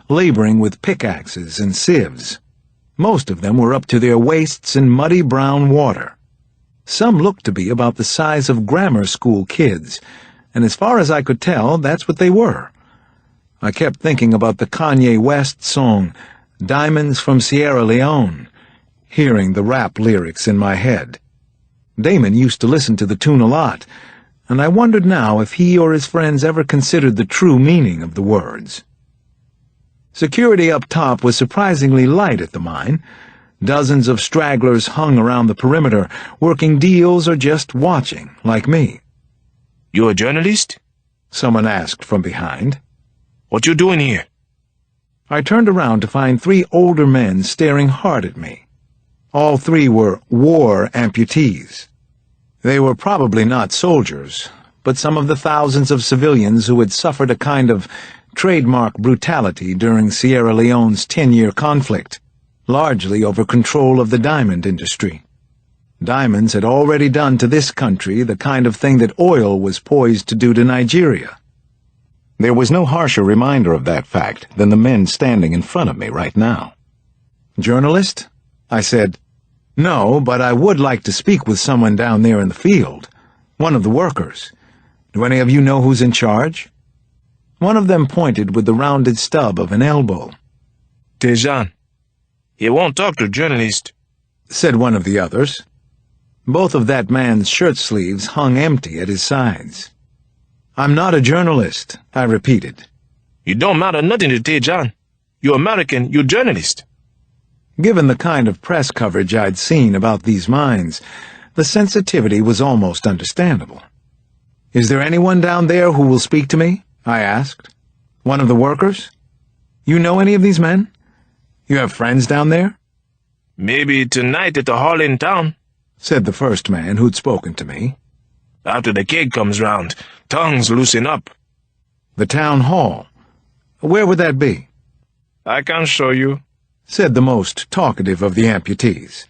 laboring with pickaxes and sieves. Most of them were up to their waists in muddy brown water. Some looked to be about the size of grammar school kids, and as far as I could tell, that's what they were. I kept thinking about the Kanye West song, Diamonds from Sierra Leone, hearing the rap lyrics in my head. Damon used to listen to the tune a lot, and I wondered now if he or his friends ever considered the true meaning of the words. Security up top was surprisingly light at the mine. Dozens of stragglers hung around the perimeter, working deals or just watching, like me. "You a journalist?" someone asked from behind. "What you doing here?" I turned around to find 3 older men staring hard at me. All 3 were war amputees. They were probably not soldiers, but some of the thousands of civilians who had suffered a kind of trademark brutality during Sierra Leone's 10-year conflict, largely over control of the diamond industry. Diamonds had already done to this country the kind of thing that oil was poised to do to Nigeria. There was no harsher reminder of that fact than the men standing in front of me right now. "Journalist?" I said. "No, but I would like to speak with someone down there in the field. One of the workers. Do any of you know who's in charge?" One of them pointed with the rounded stub of an elbow. "Tejan. He won't talk to journalist," said one of the others. Both of that man's shirt sleeves hung empty at his sides. "I'm not a journalist," I repeated. "You don't matter nothing to Tejan. You American, you journalist." Given the kind of press coverage I'd seen about these mines, the sensitivity was almost understandable. "Is there anyone down there who will speak to me?" I asked. "One of the workers? You know any of these men? You have friends down there?" "Maybe tonight at the hall in town," said the first man who'd spoken to me. "After the keg comes round, tongues loosen up." "The town hall? Where would that be?" "I can show you," said the most talkative of the amputees.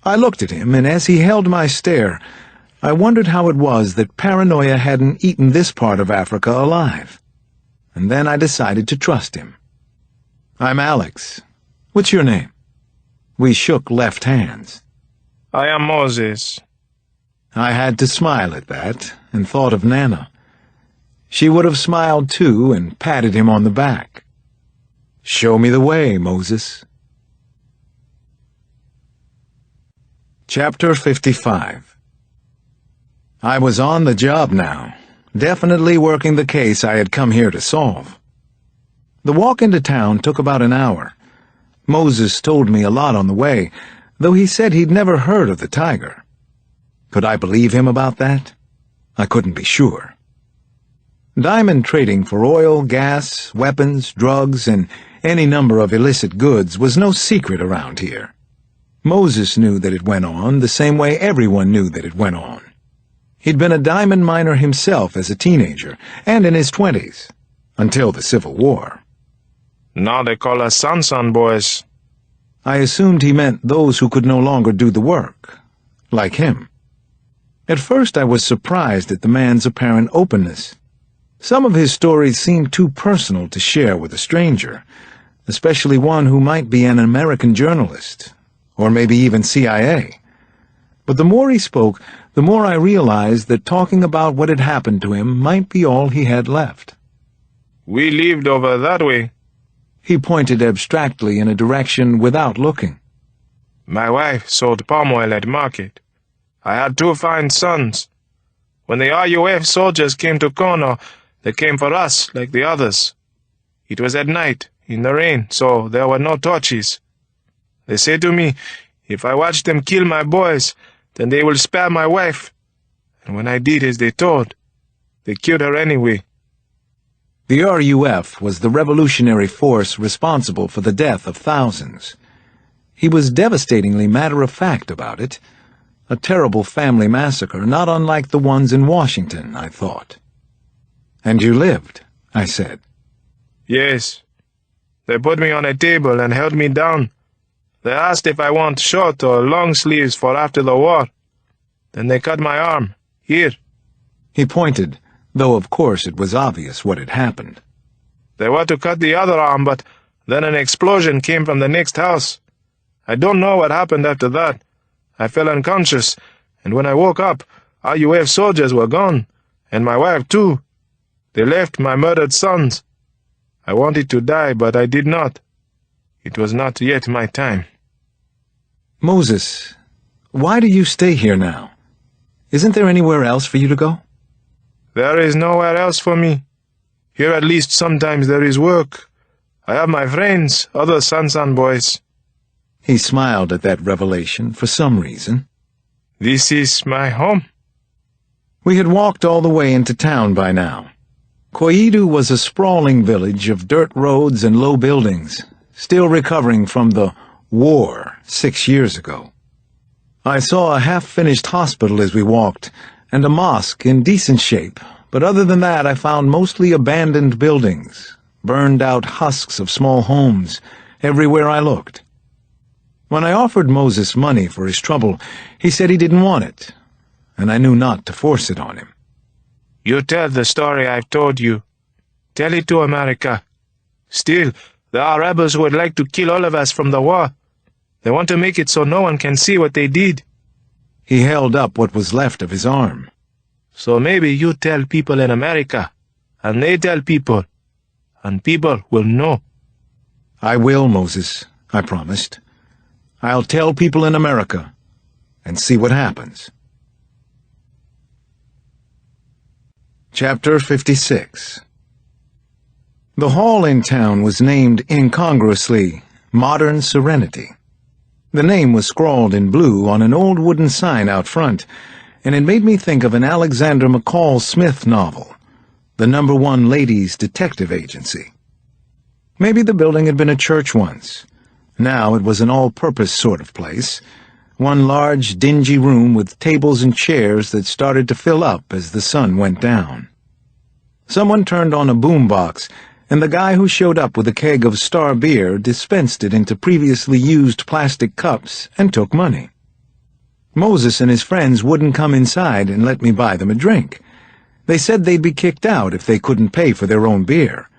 I looked at him, and as he held my stare, I wondered how it was that paranoia hadn't eaten this part of Africa alive. And then I decided to trust him. "I'm Alex. What's your name?" We shook left hands. "I am Moses." I had to smile at that, and thought of Nana. She would have smiled too and patted him on the back. "Show me the way, Moses." Chapter 55. I was on the job now, definitely working the case I had come here to solve. The walk into town took about an hour. Moses told me a lot on the way, though he said he'd never heard of the tiger. Could I believe him about that? I couldn't be sure. Diamond trading for oil, gas, weapons, drugs, and any number of illicit goods was no secret around here. Moses knew that it went on the same way everyone knew that it went on. He'd been a diamond miner himself as a teenager, and in his 20s, until the Civil War. "Now they call us Sansan boys." I assumed he meant those who could no longer do the work, like him. At first I was surprised at the man's apparent openness. Some of his stories seemed too personal to share with a stranger, especially one who might be an American journalist, or maybe even CIA. But the more he spoke, the more I realized that talking about what had happened to him might be all he had left. "We lived over that way." He pointed abstractly in a direction without looking. "My wife sold palm oil at market. I had 2 fine sons. When the RUF soldiers came to corner, they came for us like the others. It was at night, in the rain, so there were no torches. They said to me, if I watch them kill my boys, then they will spare my wife. And when I did as they told, they killed her anyway." The RUF was the revolutionary force responsible for the death of thousands. He was devastatingly matter-of-fact about it. A terrible family massacre, not unlike the ones in Washington, I thought. "And you lived," I said. "Yes. They put me on a table and held me down. They asked if I want short or long sleeves for after the war. Then they cut my arm, here." He pointed, though of course it was obvious what had happened. They were to cut the other arm, but then an explosion came from the next house. I don't know what happened after that. I fell unconscious, and when I woke up, RUF soldiers were gone, and my wife too. They left my murdered sons. I wanted to die, but I did not. It was not yet my time. Moses, why do you stay here now? Isn't there anywhere else for you to go? There is nowhere else for me. Here at least sometimes there is work. I have my friends, other Sansan boys. He smiled at that revelation for some reason. This is my home. We had walked all the way into town by now. Koidu was a sprawling village of dirt roads and low buildings, still recovering from the war 6 years ago. I saw a half-finished hospital as we walked, and a mosque in decent shape, but other than that I found mostly abandoned buildings, burned-out husks of small homes, everywhere I looked. When I offered Moses money for his trouble, he said he didn't want it, and I knew not to force it on him. You tell the story I've told you. Tell it to America. Still, there are rebels who would like to kill all of us from the war. They want to make it so no one can see what they did. He held up what was left of his arm. So maybe you tell people in America, and they tell people, and people will know. I will, Moses, I promised. I'll tell people in America, and see what happens. Chapter 56. The hall in town was named incongruously Modern Serenity. The name was scrawled in blue on an old wooden sign out front, and it made me think of an Alexander McCall Smith novel, the #1 ladies' detective agency. Maybe the building had been a church once. Now it was an all-purpose sort of place, one large, dingy room with tables and chairs that started to fill up as the sun went down. Someone turned on a boombox, and the guy who showed up with a keg of Star beer dispensed it into previously used plastic cups and took money. Moses and his friends wouldn't come inside and let me buy them a drink. They said they'd be kicked out if they couldn't pay for their own beer.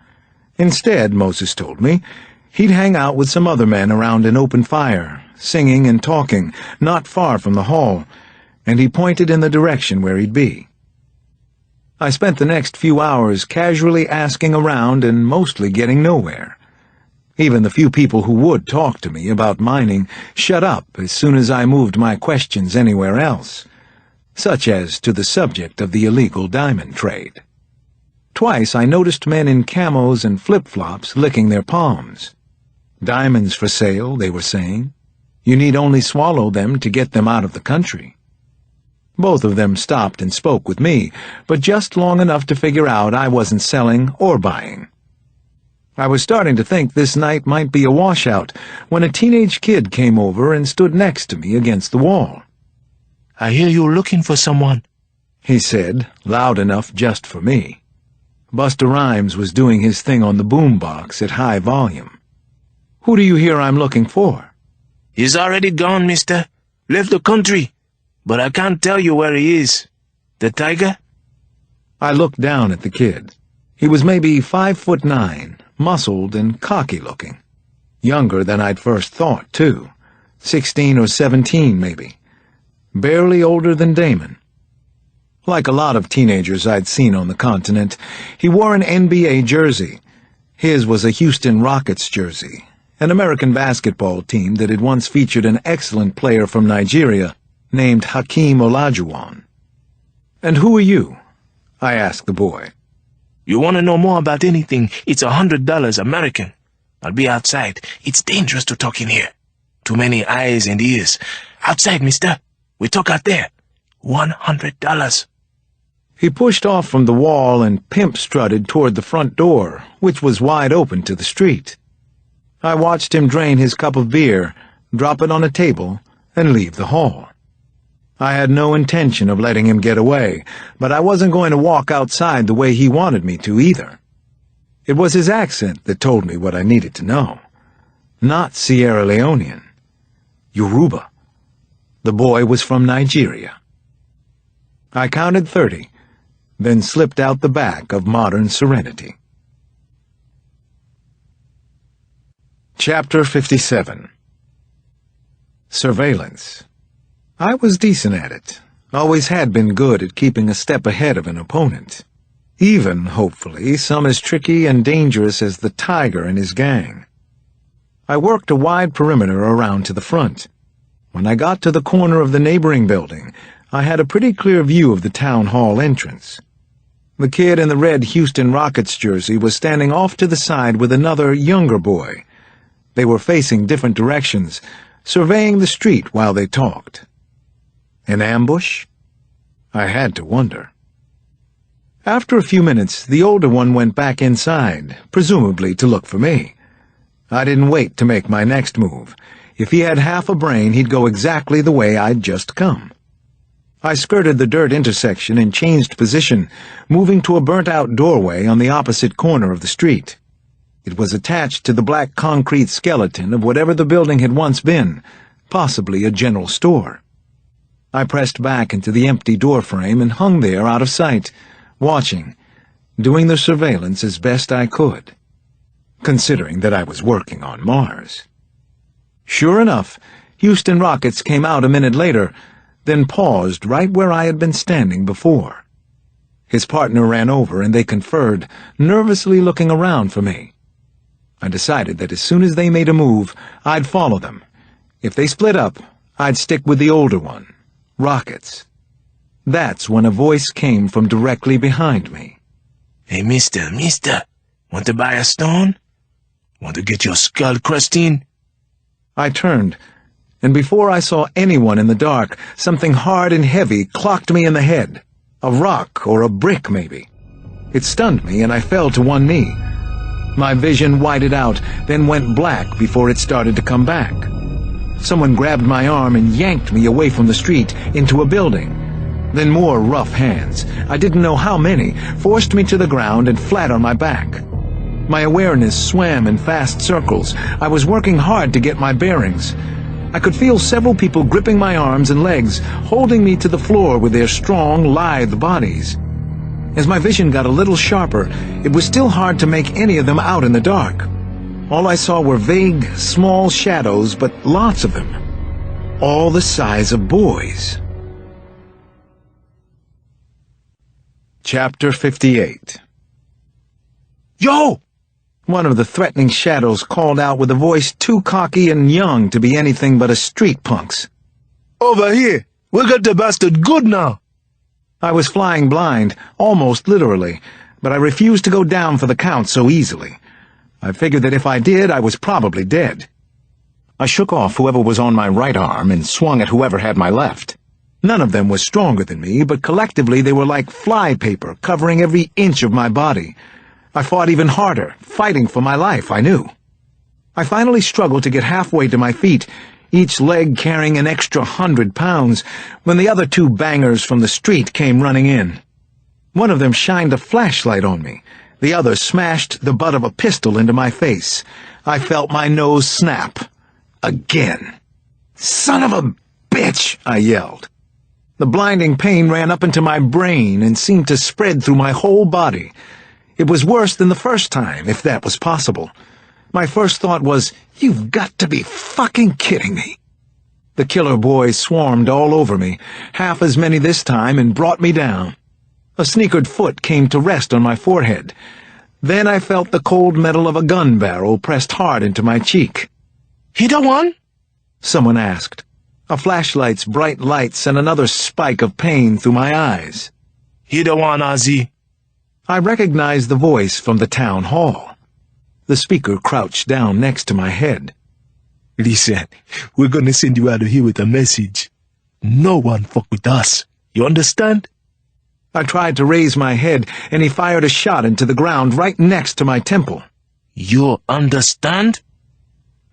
Instead, Moses told me, he'd hang out with some other men around an open fire, singing and talking, not far from the hall, and he pointed in the direction where he'd be. I spent the next few hours casually asking around and mostly getting nowhere. Even the few people who would talk to me about mining shut up as soon as I moved my questions anywhere else, such as to the subject of the illegal diamond trade. Twice I noticed men in camos and flip-flops licking their palms. Diamonds for sale, they were saying. You need only swallow them to get them out of the country. Both of them stopped and spoke with me, but just long enough to figure out I wasn't selling or buying. I was starting to think this night might be a washout when a teenage kid came over and stood next to me against the wall. I hear you're looking for someone, he said, loud enough just for me. Buster Rhymes was doing his thing on the boombox at high volume. Who do you hear I'm looking for? He's already gone, mister. Left the country. But I can't tell you where he is. The tiger? I looked down at the kid. He was maybe 5'9", muscled and cocky-looking. Younger than I'd first thought, too. 16 or 17, maybe. Barely older than Damon. Like a lot of teenagers I'd seen on the continent, he wore an NBA jersey. His was a Houston Rockets jersey, an American basketball team that had once featured an excellent player from Nigeria named Hakeem Olajuwon. "And who are you?" I asked the boy. You want to know more about anything, it's $100 American. I'll be outside. It's dangerous to talk in here. Too many eyes and ears. Outside, mister. We talk out there. $100. He pushed off from the wall and pimp-strutted toward the front door, which was wide open to the street. I watched him drain his cup of beer, drop it on a table, and leave the hall. I had no intention of letting him get away, but I wasn't going to walk outside the way he wanted me to either. It was his accent that told me what I needed to know. Not Sierra Leonean. Yoruba. The boy was from Nigeria. I counted 30, then slipped out the back of Modern Serenity. Chapter 57. Surveillance. I was decent at it. Always had been good at keeping a step ahead of an opponent. Even, hopefully, some as tricky and dangerous as the Tiger and his gang. I worked a wide perimeter around to the front. When I got to the corner of the neighboring building, I had a pretty clear view of the town hall entrance. The kid in the red Houston Rockets jersey was standing off to the side with another, younger boy. They were facing different directions, surveying the street while they talked. An ambush? I had to wonder. After a few minutes, the older one went back inside, presumably to look for me. I didn't wait to make my next move. If he had half a brain, he'd go exactly the way I'd just come. I skirted the dirt intersection and changed position, moving to a burnt-out doorway on the opposite corner of the street. It was attached to the black concrete skeleton of whatever the building had once been, possibly a general store. I pressed back into the empty doorframe and hung there out of sight, watching, doing the surveillance as best I could, considering that I was working on Mars. Sure enough, Houston Rockets came out a minute later, then paused right where I had been standing before. His partner ran over and they conferred, nervously looking around for me. I decided that as soon as they made a move, I'd follow them. If they split up, I'd stick with the older one, Rockets. That's when a voice came from directly behind me. Hey, mister, want to buy a stone? Want to get your skull crushed in? I turned, and before I saw anyone in the dark, something hard and heavy clocked me in the head. A rock or a brick, maybe. It stunned me, and I fell to one knee. My vision whited out, then went black before it started to come back. Someone grabbed my arm and yanked me away from the street into a building. Then more rough hands, I didn't know how many, forced me to the ground and flat on my back. My awareness swam in fast circles. I was working hard to get my bearings. I could feel several people gripping my arms and legs, holding me to the floor with their strong, lithe bodies. As my vision got a little sharper, it was still hard to make any of them out in the dark. All I saw were vague, small shadows, but lots of them. All the size of boys. Chapter 58. Yo! One of the threatening shadows called out with a voice too cocky and young to be anything but a street punk's. Over here! We got the bastard good now! I was flying blind, almost literally, but I refused to go down for the count so easily. I figured that if I did, I was probably dead. I shook off whoever was on my right arm and swung at whoever had my left. None of them was stronger than me, but collectively they were like flypaper, covering every inch of my body. I fought even harder, fighting for my life, I knew. I finally struggled to get halfway to my feet, each leg carrying an extra 100 pounds, when the other two bangers from the street came running in. One of them shined a flashlight on me. The other smashed the butt of a pistol into my face. I felt my nose snap. Again. "Son of a bitch!" I yelled. The blinding pain ran up into my brain and seemed to spread through my whole body. It was worse than the first time, if that was possible. My first thought was, "You've got to be fucking kidding me." The killer boys swarmed all over me, half as many this time, and brought me down. A sneakered foot came to rest on my forehead. Then I felt the cold metal of a gun barrel pressed hard into my cheek. He the one? Someone asked. A flashlight's bright light sent another spike of pain through my eyes. He the one, Ozzy. I recognized the voice from the town hall. The speaker crouched down next to my head. Listen, we're gonna send you out of here with a message. No one fuck with us. You understand? I tried to raise my head, and he fired a shot into the ground right next to my temple. You understand?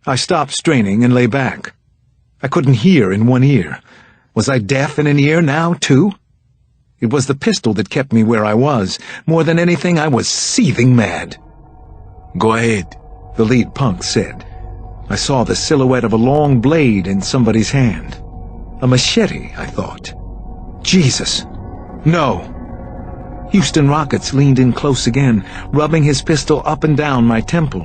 I stopped straining and lay back. I couldn't hear in one ear. Was I deaf in an ear now, too? It was the pistol that kept me where I was. More than anything, I was seething mad. Go ahead, the lead punk said. I saw the silhouette of a long blade in somebody's hand. A machete, I thought. Jesus. No. Houston Rockets leaned in close again, rubbing his pistol up and down my temple.